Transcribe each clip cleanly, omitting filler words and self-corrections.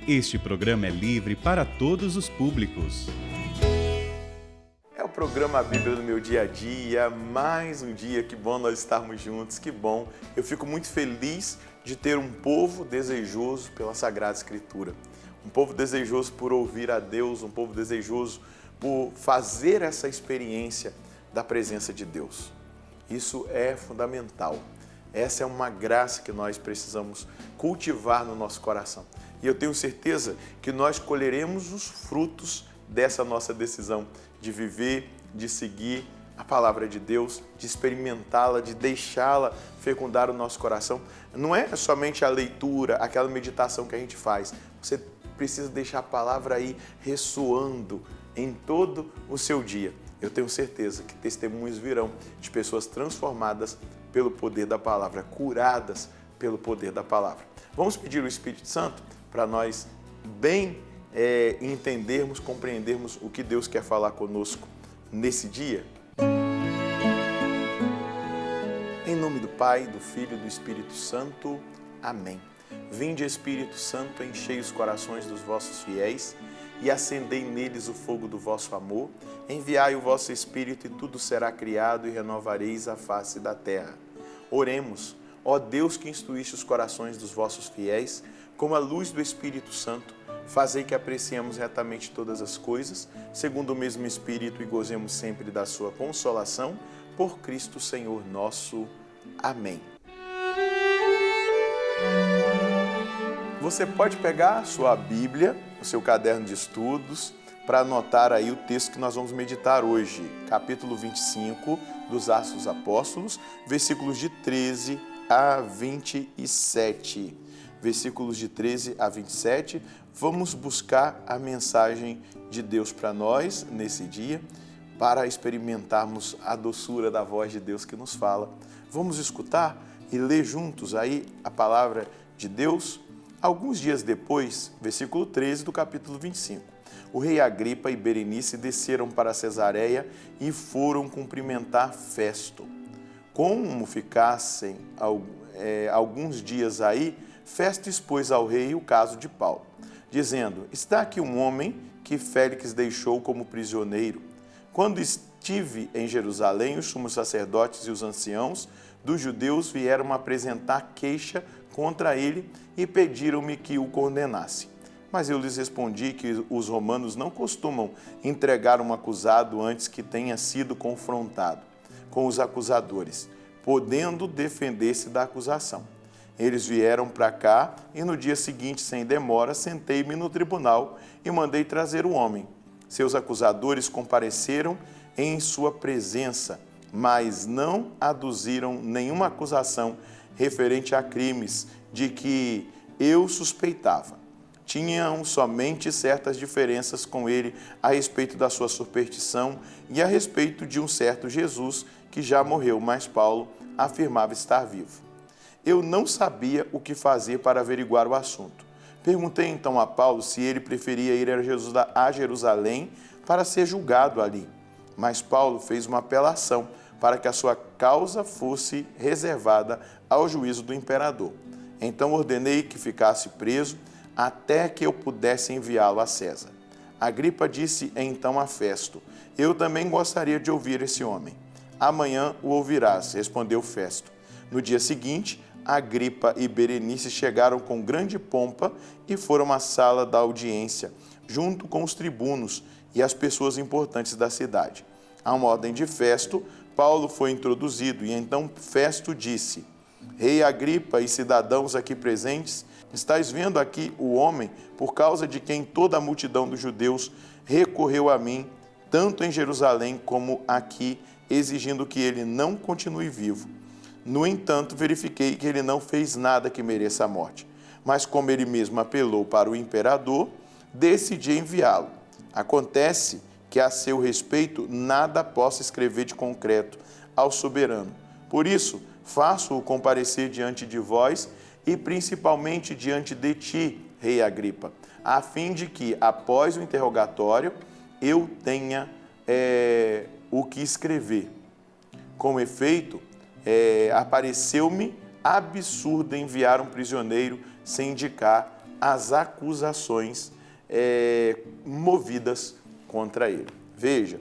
Este programa é livre para todos os públicos. É o programa A Bíblia no Meu Dia a Dia, mais um dia, que bom nós estarmos juntos, que bom. Eu fico muito feliz de ter um povo desejoso pela Sagrada Escritura, um povo desejoso por ouvir a Deus, um povo desejoso por fazer essa experiência da presença de Deus. Isso é fundamental. Essa é uma graça que nós precisamos cultivar no nosso coração. E eu tenho certeza que nós colheremos os frutos dessa nossa decisão de viver, de seguir a palavra de Deus, de experimentá-la, de deixá-la fecundar o nosso coração. Não é somente a leitura, aquela meditação que a gente faz. Você precisa deixar a palavra aí ressoando em todo o seu dia. Eu tenho certeza que testemunhos virão de pessoas transformadas pelo poder da palavra, curadas pelo poder da palavra. Vamos pedir o Espírito Santo para nós bem entendermos, compreendermos o que Deus quer falar conosco nesse dia? Em nome do Pai, do Filho e do Espírito Santo. Amém. Vinde, Espírito Santo, enchei os corações dos vossos fiéis e acendei neles o fogo do vosso amor. Enviai o vosso Espírito e tudo será criado e renovareis a face da terra. Oremos, ó Deus que instruíste os corações dos vossos fiéis, com a luz do Espírito Santo, fazei que apreciemos retamente todas as coisas, segundo o mesmo Espírito, e gozemos sempre da sua consolação, por Cristo Senhor nosso. Amém. Você pode pegar a sua Bíblia, o seu caderno de estudos, para anotar aí o texto que nós vamos meditar hoje, capítulo 25 dos Atos dos Apóstolos, versículos de 13 a 27. Versículos de 13 a 27, vamos buscar a mensagem de Deus para nós nesse dia, para experimentarmos a doçura da voz de Deus que nos fala. Vamos escutar e ler juntos aí a palavra de Deus. Alguns dias depois, versículo 13 do capítulo 25, o rei Agripa e Berenice desceram para Cesareia e foram cumprimentar Festo. Como ficassem alguns dias aí, Festo expôs ao rei o caso de Paulo, dizendo: está aqui um homem que Félix deixou como prisioneiro. Quando estive em Jerusalém, os sumos sacerdotes e os anciãos dos judeus vieram apresentar queixa contra ele e pediram-me que o condenasse. Mas eu lhes respondi que os romanos não costumam entregar um acusado antes que tenha sido confrontado com os acusadores, podendo defender-se da acusação. Eles vieram para cá e no dia seguinte, sem demora, sentei-me no tribunal e mandei trazer o homem. Seus acusadores compareceram em sua presença, mas não aduziram nenhuma acusação referente a crimes de que eu suspeitava. Tinham somente certas diferenças com ele a respeito da sua superstição e a respeito de um certo Jesus que já morreu, mas Paulo afirmava estar vivo. Eu não sabia o que fazer para averiguar o assunto. Perguntei então a Paulo se ele preferia ir a Jerusalém para ser julgado ali. Mas Paulo fez uma apelação para que a sua causa fosse reservada ao juízo do imperador. Então ordenei que ficasse preso até que eu pudesse enviá-lo a César. Agripa disse então a Festo: eu também gostaria de ouvir esse homem. Amanhã o ouvirás, respondeu Festo. No dia seguinte, Agripa e Berenice chegaram com grande pompa e foram à sala da audiência, junto com os tribunos e as pessoas importantes da cidade. À uma ordem de Festo, Paulo foi introduzido e então Festo disse: Rei Agripa e cidadãos aqui presentes, estáis vendo aqui o homem por causa de quem toda a multidão dos judeus recorreu a mim, tanto em Jerusalém como aqui, exigindo que ele não continue vivo. No entanto, verifiquei que ele não fez nada que mereça a morte. Mas como ele mesmo apelou para o imperador, decidi enviá-lo. Acontece que a seu respeito nada posso escrever de concreto ao soberano. Por isso, faço-o comparecer diante de vós e principalmente diante de ti, rei Agripa, a fim de que, após o interrogatório, eu tenha o que escrever. Com efeito, apareceu-me absurdo enviar um prisioneiro sem indicar as acusações movidas contra ele. Veja,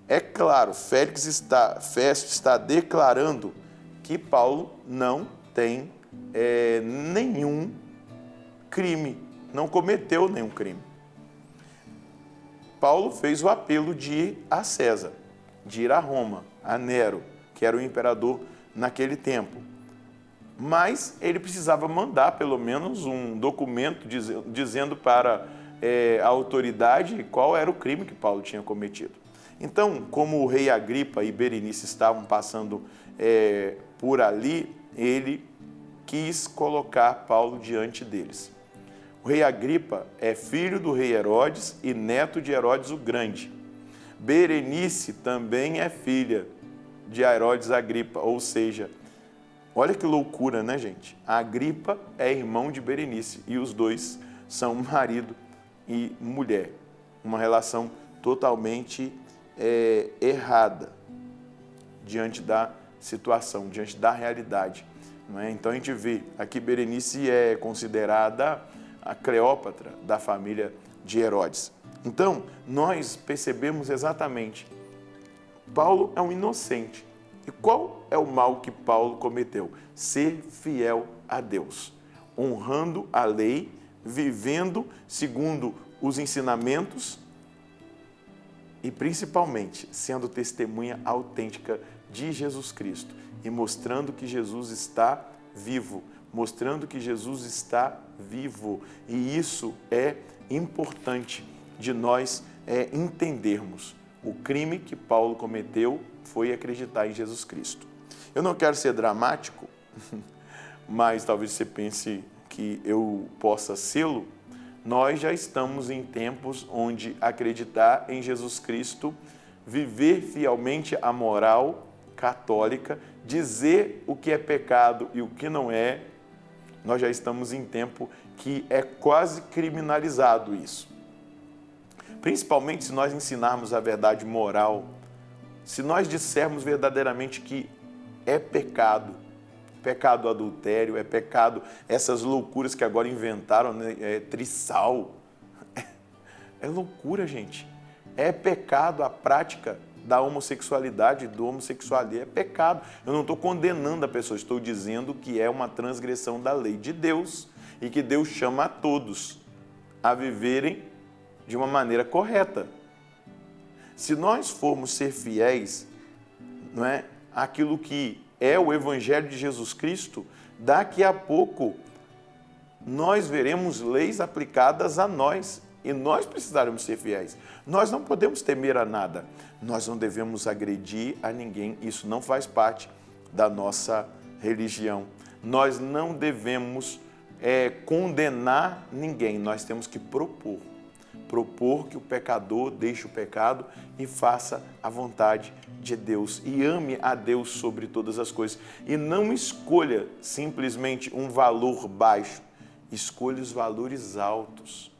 é claro, Festo está declarando que Paulo não tem nenhum crime, não cometeu nenhum crime. Paulo fez o apelo de ir a César, de ir a Roma, a Nero, que era o imperador naquele tempo. Mas ele precisava mandar pelo menos um documento dizendo para a autoridade qual era o crime que Paulo tinha cometido. Então, como o rei Agripa e Berenice estavam passando por ali, ele quis colocar Paulo diante deles. O rei Agripa é filho do rei Herodes e neto de Herodes o Grande. Berenice também é filha de Herodes Agripa, ou seja, olha que loucura, né, gente? Agripa é irmão de Berenice e os dois são marido e mulher. Uma relação totalmente errada diante da situação, diante da realidade. Não é? Então a gente vê aqui Berenice é considerada a Cleópatra da família de Herodes. Então nós percebemos exatamente, Paulo é um inocente. E qual é o mal que Paulo cometeu? Ser fiel a Deus, honrando a lei, vivendo segundo os ensinamentos e principalmente sendo testemunha autêntica de Jesus Cristo e mostrando que Jesus está vivo, mostrando que Jesus está vivo. E isso é importante de nós entendermos. O crime que Paulo cometeu foi acreditar em Jesus Cristo. Eu não quero ser dramático, mas talvez você pense que eu possa sê-lo. Nós já estamos em tempos onde acreditar em Jesus Cristo, viver fielmente a moral católica, dizer o que é pecado e o que não é, nós já estamos em tempo que é quase criminalizado isso. Principalmente se nós ensinarmos a verdade moral, se nós dissermos verdadeiramente que é pecado adultério, é pecado essas loucuras que agora inventaram, né? Trissal, é loucura, gente. É pecado a prática da homossexualidade, do homossexualismo, é pecado. Eu não estou condenando a pessoa, estou dizendo que é uma transgressão da lei de Deus e que Deus chama a todos a viverem de uma maneira correta. Se nós formos ser fiéis, não é, àquilo que é o Evangelho de Jesus Cristo, daqui a pouco nós veremos leis aplicadas a nós e nós precisaremos ser fiéis. Nós não podemos temer a nada, nós não devemos agredir a ninguém, isso não faz parte da nossa religião. Nós não devemos condenar ninguém, nós temos que propor que o pecador deixe o pecado e faça a vontade de Deus e ame a Deus sobre todas as coisas. E não escolha simplesmente um valor baixo, escolha os valores altos.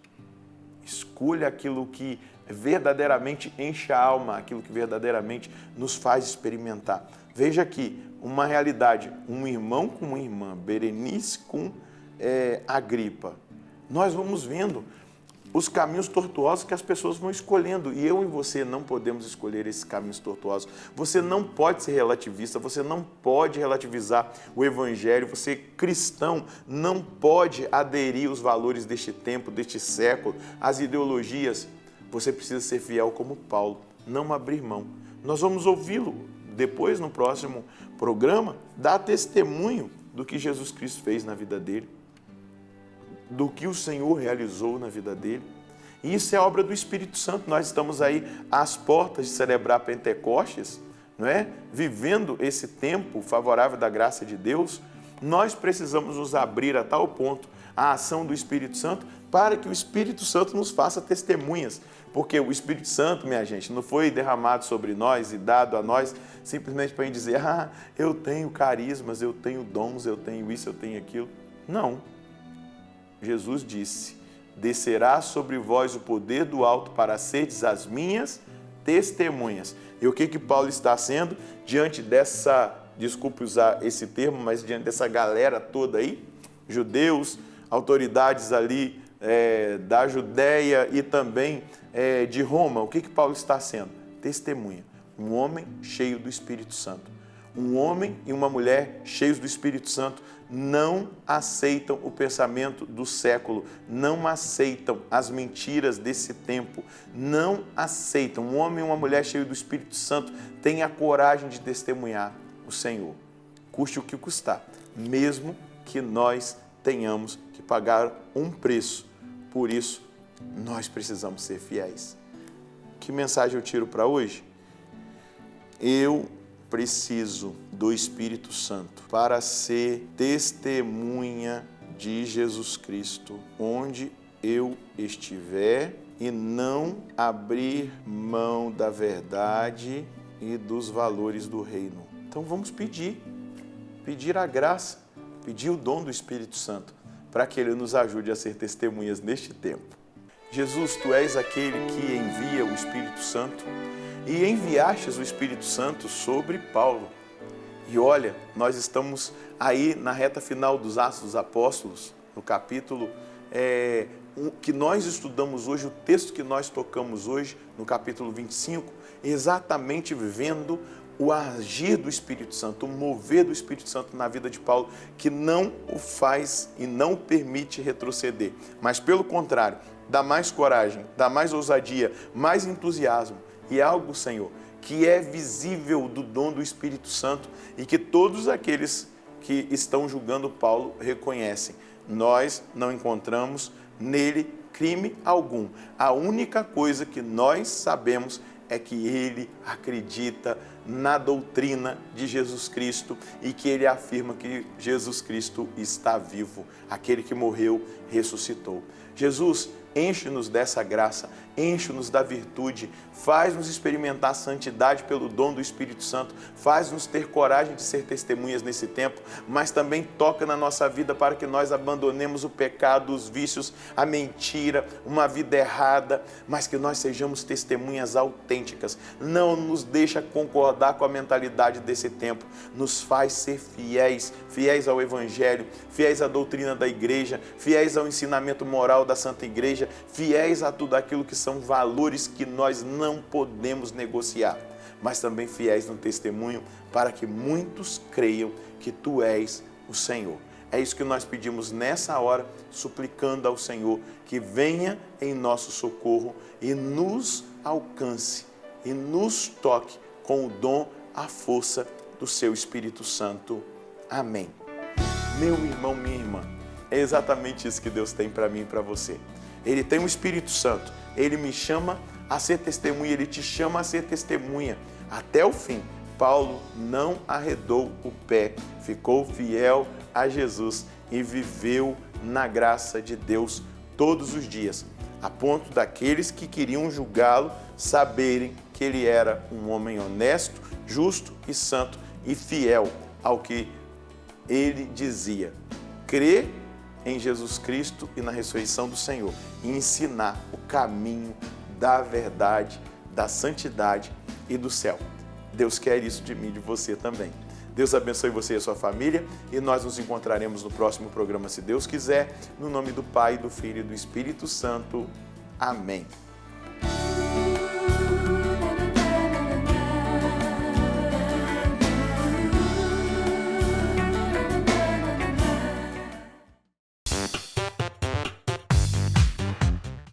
Escolha aquilo que verdadeiramente enche a alma, aquilo que verdadeiramente nos faz experimentar. Veja aqui uma realidade, um irmão com uma irmã, Berenice com Agripa. Nós vamos vendo os caminhos tortuosos que as pessoas vão escolhendo. E eu e você não podemos escolher esses caminhos tortuosos. Você não pode ser relativista, você não pode relativizar o Evangelho. Você, cristão, não pode aderir aos valores deste tempo, deste século, às ideologias. Você precisa ser fiel como Paulo, não abrir mão. Nós vamos ouvi-lo depois, no próximo programa, dar testemunho do que Jesus Cristo fez na vida dele, do que o Senhor realizou na vida dele. E isso é obra do Espírito Santo. Nós estamos aí às portas de celebrar Pentecostes, não é? Vivendo esse tempo favorável da graça de Deus. Nós precisamos nos abrir a tal ponto à ação do Espírito Santo para que o Espírito Santo nos faça testemunhas. Porque o Espírito Santo, minha gente, não foi derramado sobre nós e dado a nós simplesmente para a gente dizer, eu tenho carismas, eu tenho dons, eu tenho isso, eu tenho aquilo. Não. Jesus disse, descerá sobre vós o poder do alto para serdes as minhas testemunhas. E o que Paulo está sendo diante dessa, desculpe usar esse termo, mas diante dessa galera toda aí, judeus, autoridades ali da Judéia e também de Roma. O que Paulo está sendo? Testemunha. Um homem cheio do Espírito Santo. Um homem e uma mulher cheios do Espírito Santo não aceitam o pensamento do século, não aceitam as mentiras desse tempo, não aceitam. Um homem e uma mulher cheios do Espírito Santo têm a coragem de testemunhar o Senhor, custe o que custar, mesmo que nós tenhamos que pagar um preço. Por isso, nós precisamos ser fiéis. Que mensagem eu tiro para hoje? Eu preciso do Espírito Santo para ser testemunha de Jesus Cristo onde eu estiver e não abrir mão da verdade e dos valores do reino. Então vamos pedir a graça, pedir o dom do Espírito Santo para que Ele nos ajude a ser testemunhas neste tempo. Jesus, Tu és aquele que envia o Espírito Santo e enviastes o Espírito Santo sobre Paulo. E olha, nós estamos aí na reta final dos Atos dos Apóstolos, no capítulo que nós estudamos hoje, o texto que nós tocamos hoje, no capítulo 25, exatamente vendo o agir do Espírito Santo, o mover do Espírito Santo na vida de Paulo, que não o faz e não o permite retroceder, mas pelo contrário, dá mais coragem, dá mais ousadia, mais entusiasmo. E é algo, Senhor, que é visível do dom do Espírito Santo e que todos aqueles que estão julgando Paulo reconhecem. Nós não encontramos nele crime algum. A única coisa que nós sabemos é que ele acredita na doutrina de Jesus Cristo e que ele afirma que Jesus Cristo está vivo, aquele que morreu, ressuscitou. Jesus, enche-nos dessa graça, enche-nos da virtude, faz-nos experimentar a santidade pelo dom do Espírito Santo, faz-nos ter coragem de ser testemunhas nesse tempo, mas também toca na nossa vida para que nós abandonemos o pecado, os vícios, a mentira, uma vida errada, mas que nós sejamos testemunhas autênticas. Não nos deixa concordar com a mentalidade desse tempo, nos faz ser fiéis, fiéis ao Evangelho, fiéis à doutrina da igreja, fiéis ao ensinamento moral da Santa Igreja, fiéis a tudo aquilo que são valores que nós não podemos negociar, mas também fiéis no testemunho para que muitos creiam que Tu és o Senhor. É isso que nós pedimos nessa hora, suplicando ao Senhor que venha em nosso socorro e nos alcance e nos toque com o dom, a força do Seu Espírito Santo. Amém. Meu irmão, minha irmã, é exatamente isso que Deus tem para mim e para você. Ele tem o Espírito Santo, Ele me chama a ser testemunha, Ele te chama a ser testemunha até o fim. Paulo não arredou o pé, ficou fiel a Jesus e viveu na graça de Deus todos os dias, a ponto daqueles que queriam julgá-lo saberem que ele era um homem honesto, justo e santo e fiel ao que ele dizia. Crer em Jesus Cristo e na ressurreição do Senhor e ensinar o caminho da verdade, da santidade e do céu. Deus quer isso de mim e de você também. Deus abençoe você e a sua família e nós nos encontraremos no próximo programa, se Deus quiser, no nome do Pai, do Filho e do Espírito Santo. Amém.